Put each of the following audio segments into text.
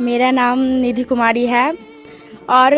मेरा नाम निधि कुमारी है। और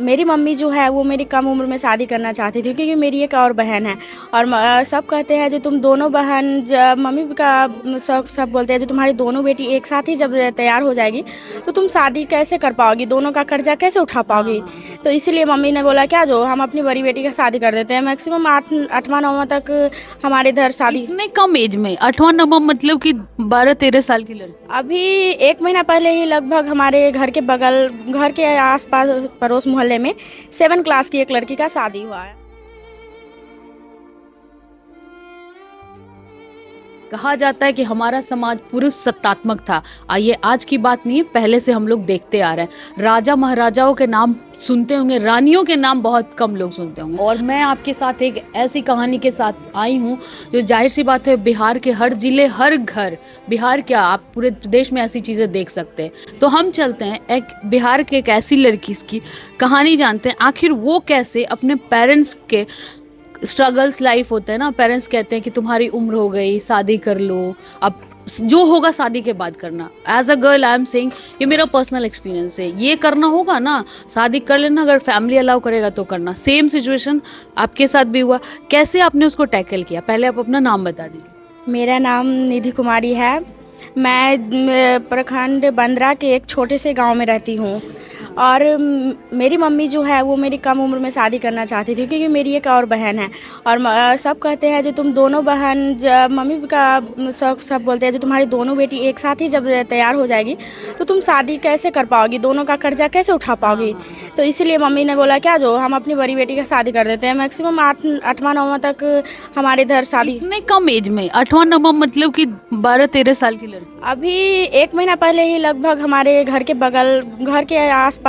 मेरी मम्मी जो है वो मेरी कम उम्र में शादी करना चाहती थी, क्योंकि मेरी एक और बहन है। और सब कहते हैं जो तुम दोनों बहन, जब मम्मी का सब बोलते हैं जो तुम्हारी दोनों बेटी एक साथ ही जब तैयार हो जाएगी तो तुम शादी कैसे कर पाओगी, दोनों का कर्जा कैसे उठा हाँ पाओगी। हाँ हाँ। तो इसीलिए मम्मी ने बोला क्या जो हम अपनी बड़ी बेटी का शादी कर देते हैं, मैक्सिमम 8वां 9वां तक हमारे इधर शादी। इतने कम एज में 8वां 9वां मतलब कि 12-13 साल की लड़की। अभी 1 महीना पहले ही लगभग हमारे घर के आसपास पड़ोस मोहल्ले में 7 क्लास की एक लड़की का शादी हुआ है। कहा जाता है कि हमारा समाज पुरुष सत्तात्मक था। ये आज की बात नहीं है, पहले से हम लोग देखते आ रहे हैं। राजा महाराजाओं के नाम सुनते होंगे, रानियों के नाम बहुत कम लोग सुनते होंगे। और मैं आपके साथ एक ऐसी कहानी के साथ आई हूँ जो जाहिर सी बात है बिहार के हर जिले हर घर, बिहार क्या आप पूरे प्रदेश में ऐसी चीज़ें देख सकते हैं। तो हम चलते हैं एक बिहार के एक ऐसी लड़की की कहानी जानते हैं, आखिर वो कैसे अपने पेरेंट्स के स्ट्रगल्स लाइफ होता है ना, पेरेंट्स कहते हैं कि तुम्हारी उम्र हो गई शादी कर लो, अब जो होगा शादी के बाद करना। As a girl I am saying, ये मेरा पर्सनल एक्सपीरियंस है, ये करना होगा ना शादी कर लेना, अगर फैमिली अलाउ करेगा तो करना। सेम सिचुएशन आपके साथ भी हुआ, कैसे आपने उसको टैकल किया? पहले आप अपना नाम बता दीजिए। मेरा नाम निधि कुमारी है। मैं प्रखंड बंदरा के एक छोटे से गांव में रहती हूँ। और मेरी मम्मी जो है वो मेरी कम उम्र में शादी करना चाहती थी, क्योंकि मेरी एक और बहन है। और सब कहते हैं जो तुम दोनों बहन, जब मम्मी का सब बोलते हैं जो तुम्हारी दोनों बेटी एक साथ ही जब तैयार हो जाएगी तो तुम शादी कैसे कर पाओगी, दोनों का कर्जा कैसे उठा हाँ पाओगी। हाँ हाँ। तो इसीलिए मम्मी ने बोला क्या जो हम अपनी बड़ी बेटी का शादी कर देते हैं, मैक्सिमम 8वां 9वां तक हमारे इधर शादी। इतने कम एज में 8वां 9वां मतलब कि 12-13 साल की लड़की। अभी 1 महीना पहले ही लगभग हमारे घर के आसपास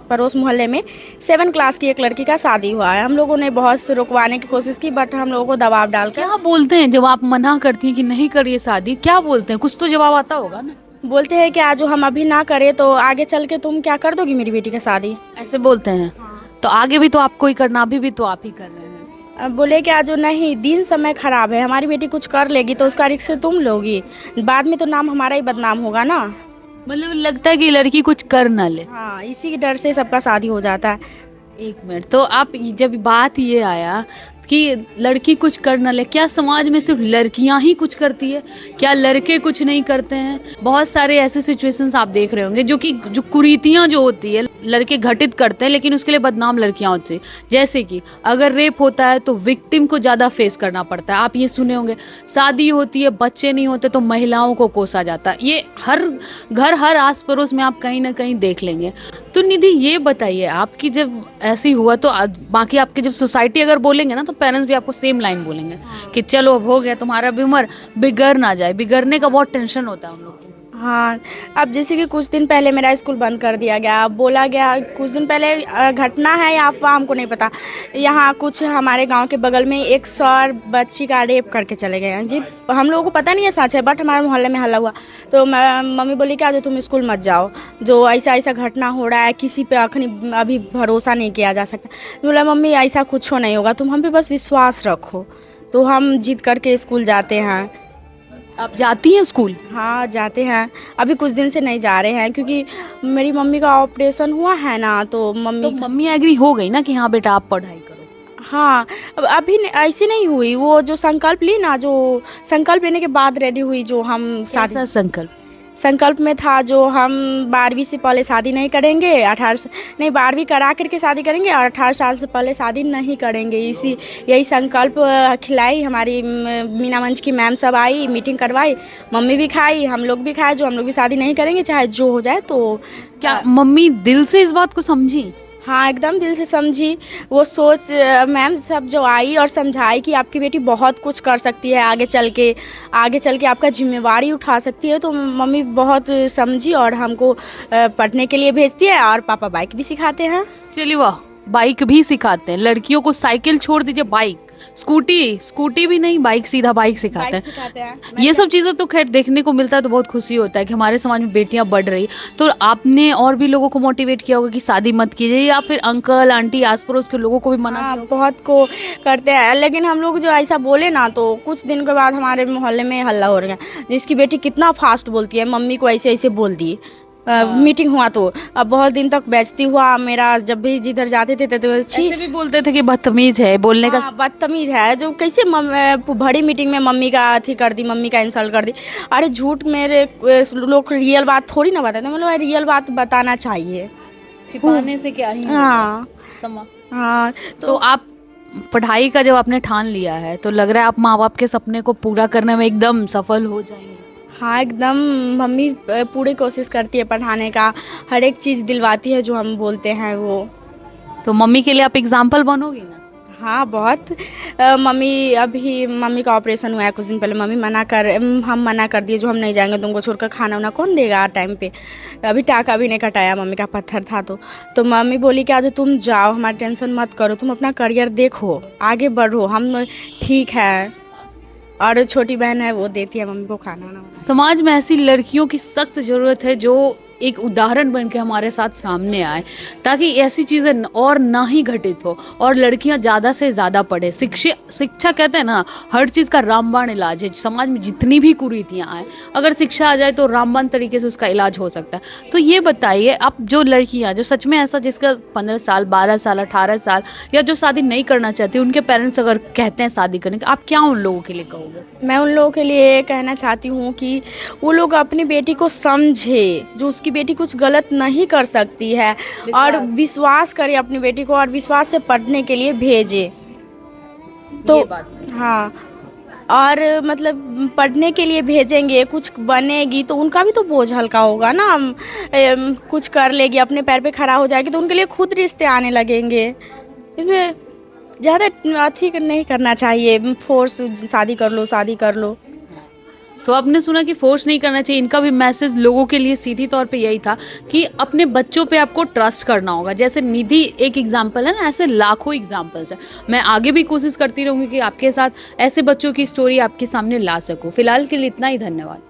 पड़ोस मोहल्ले में 7 क्लास की एक लड़की का शादी हुआ है। हम लोगों ने बहुत से रुकवाने की कोशिश की, बट हम लोगों को दबाव डालकर क्या बोलते हैं जब आप मना करती हैं कि नहीं करिए शादी, क्या बोलते हैं? कुछ तो जवाब आता होगा ना। बोलते हैं कि आज जो हम अभी ना करें तो आगे चल के तुम क्या कर दोगी मेरी बेटी का शादी। ऐसे बोलते हैं? तो आगे भी तो आपको ही करना, अभी भी तो आप ही कर रहे हैं। अब बोले कि आज जो नहीं, दिन समय खराब है, हमारी बेटी कुछ कर लेगी तो उसका रिस्क तुम लोगी, बाद में तो नाम हमारा ही बदनाम होगा ना। मतलब लगता है कि लड़की कुछ कर ना ले। हाँ, इसी के डर से सबका शादी हो जाता है। एक मिनट, तो आप जब बात ये आया कि लड़की कुछ कर ना ले, क्या समाज में सिर्फ लड़कियां ही कुछ करती है? क्या लड़के कुछ नहीं करते हैं? बहुत सारे ऐसे सिचुएशंस आप देख रहे होंगे जो कुरीतियां जो होती है लड़के घटित करते हैं, लेकिन उसके लिए बदनाम लड़कियां होती है। जैसे कि अगर रेप होता है तो विक्टिम को ज़्यादा फेस करना पड़ता है, आप ये सुने होंगे। शादी होती है, बच्चे नहीं होते तो महिलाओं को कोसा जाता है। ये हर घर हर आस पड़ोस में आप कहीं ना कहीं देख लेंगे। तो निधि ये बताइए, आपकी जब ऐसी हुआ तो बाकी आपकी जब सोसाइटी अगर बोलेंगे ना तो पेरेंट्स भी आपको सेम लाइन बोलेंगे कि चलो अब हो गया तुम्हारा भी उम्र, बिगड़ ना जाए। बिगड़ने का बहुत टेंशन होता है उन लोग को। हाँ, अब जैसे कि कुछ दिन पहले मेरा स्कूल बंद कर दिया गया। अब बोला गया कुछ दिन पहले, घटना है या अफवाह हमको नहीं पता, यहाँ कुछ हमारे गांव के बगल में एक सर बच्ची का रेप करके चले गए हैं जी। हम लोगों को पता नहीं है सच है, बट हमारे मोहल्ले में हल्ला हुआ। तो मम्मी बोली कि आज तुम स्कूल मत जाओ, जो ऐसा ऐसा घटना हो रहा है किसी पे अभी भरोसा नहीं किया जा सकता। बोला मम्मी ऐसा कुछ नहीं होगा, तुम हम पे बस विश्वास रखो। तो हम जिद करके स्कूल जाते हैं। आप जाती हैं स्कूल? हाँ, जाते हैं। अभी कुछ दिन से नहीं जा रहे हैं, क्योंकि मेरी मम्मी का ऑपरेशन हुआ है ना, तो तो मम्मी। मम्मी एग्री हो गई ना कि हाँ बेटा आप पढ़ाई करो? हाँ, अब अभी ऐसी नहीं हुई, वो जो संकल्प ली ना, जो संकल्प लेने के बाद रेडी हुई, जो हम शादी। कैसा संकल्प? संकल्प में था जो हम 12वीं से पहले शादी नहीं करेंगे, 18 नहीं 12वीं करा करके शादी करेंगे, और 18 साल से पहले शादी नहीं करेंगे। यही संकल्प खिलाई हमारी मीना मंच की मैम सब आई, मीटिंग करवाई, मम्मी भी खाई, हम लोग भी खाए, जो हम लोग भी शादी नहीं करेंगे चाहे जो हो जाए। तो क्या मम्मी दिल से इस बात को समझी? हाँ, एकदम दिल से समझी। वो सोच मैम सब जो आई और समझाई कि आपकी बेटी बहुत कुछ कर सकती है, आगे चल के आपका जिम्मेवारी उठा सकती है, तो मम्मी बहुत समझी और हमको पढ़ने के लिए भेजती है, और पापा बाइक भी सिखाते हैं। चलिए वाह, बाइक भी सिखाते हैं लड़कियों को। साइकिल छोड़ दीजिए, बाइक, स्कूटी भी नहीं, बाइक, सीधा बाइक सिखाते बाइक हैं। सिखाते हैं। ये सब चीज़ें तो खैर देखने को मिलता है तो बहुत खुशी होता है कि हमारे समाज में बेटियां बढ़ रही। तो आपने और भी लोगों को मोटिवेट किया होगा कि शादी मत कीजिए, या फिर अंकल आंटी आस पड़ोस के लोगों को भी मना हाँ, किया होगा? बहुत को करते हैं, लेकिन हम लोग जो ऐसा बोले ना तो कुछ दिन के बाद हमारे मोहल्ले में हल्ला हो रहा है, जिसकी बेटी कितना फास्ट बोलती है, मम्मी को ऐसे ऐसे बोल दी। मीटिंग हुआ तो अब बहुत दिन तक बेइज्जती हुआ मेरा, जब भी जिधर जाते थे तो छी ऐसे भी बोलते थे कि बदतमीज है बोलने का। हाँ, बदतमीज है जो कैसे बड़ी मीटिंग में मम्मी का अथी कर दी, मम्मी का इंसल्ट कर दी। अरे झूठ मेरे लोग रियल बात थोड़ी ना बताते, मतलब रियल बात बताना चाहिए। छिपाने से क्या ही होगा। हाँ समा हाँ तो आप पढ़ाई का जब आपने ठान लिया है तो लग रहा है आप माँ बाप के सपने को पूरा करने में एकदम सफल हो जाएंगे। हाँ एकदम, मम्मी पूरी कोशिश करती है पढ़ाने का, हर एक चीज़ दिलवाती है जो हम बोलते हैं वो। तो मम्मी के लिए आप एग्जाम्पल बनोगी ना। हाँ बहुत। मम्मी अभी मम्मी का ऑपरेशन हुआ है कुछ दिन पहले, मम्मी हम मना कर दिए, जो हम नहीं जाएंगे तुमको छोड़कर, खाना वाना कौन देगा टाइम पे। अभी टाका भी नहीं कटाया, मम्मी का पत्थर था तो मम्मी बोली कि आज तुम जाओ, हमारी टेंशन मत करो, तुम अपना करियर देखो, आगे बढ़ो, हम ठीक है। और छोटी बहन है वो देती है मम्मी को खाना वाना। समाज में ऐसी लड़कियों की सख्त ज़रूरत है जो एक उदाहरण बन के हमारे साथ सामने आए, ताकि ऐसी चीज़ें और ना ही घटित हो और लड़कियां ज़्यादा से ज़्यादा पढ़े। शिक्षा कहते हैं ना, हर चीज़ का रामबाण इलाज है। समाज में जितनी भी कुरीतियाँ आए, अगर शिक्षा आ जाए तो रामबाण तरीके से उसका इलाज हो सकता है। तो ये बताइए, आप जो लड़कियाँ जो सच में ऐसा जिसका 15 साल 12 साल 18 साल या जो शादी नहीं करना चाहती, उनके पेरेंट्स अगर कहते हैं शादी करने का, आप क्या उन लोगों के लिए कहोगे? मैं उन लोगों के लिए कहना चाहती हूँ कि वो लोग अपनी बेटी को समझे, जो उसकी बेटी कुछ गलत नहीं कर सकती है, और विश्वास करे अपनी बेटी को, और विश्वास से पढ़ने के लिए भेजे। तो ये बात हाँ, और मतलब पढ़ने के लिए भेजेंगे, कुछ बनेगी तो उनका भी तो बोझ हल्का होगा ना। कुछ कर लेगी, अपने पैर पे खड़ा हो जाएगी तो उनके लिए खुद रिश्ते आने लगेंगे। इसमें ज़्यादा अथी नहीं करना चाहिए, फोर्स शादी कर लो शादी कर लो। तो आपने सुना कि फोर्स नहीं करना चाहिए। इनका भी मैसेज लोगों के लिए सीधी तौर पे यही था कि अपने बच्चों पे आपको ट्रस्ट करना होगा। जैसे निधि एक एग्जाम्पल है ना, ऐसे लाखों एग्जाम्पल्स हैं। मैं आगे भी कोशिश करती रहूँगी कि आपके साथ ऐसे बच्चों की स्टोरी आपके सामने ला सकूँ। फिलहाल के लिए इतना ही, धन्यवाद।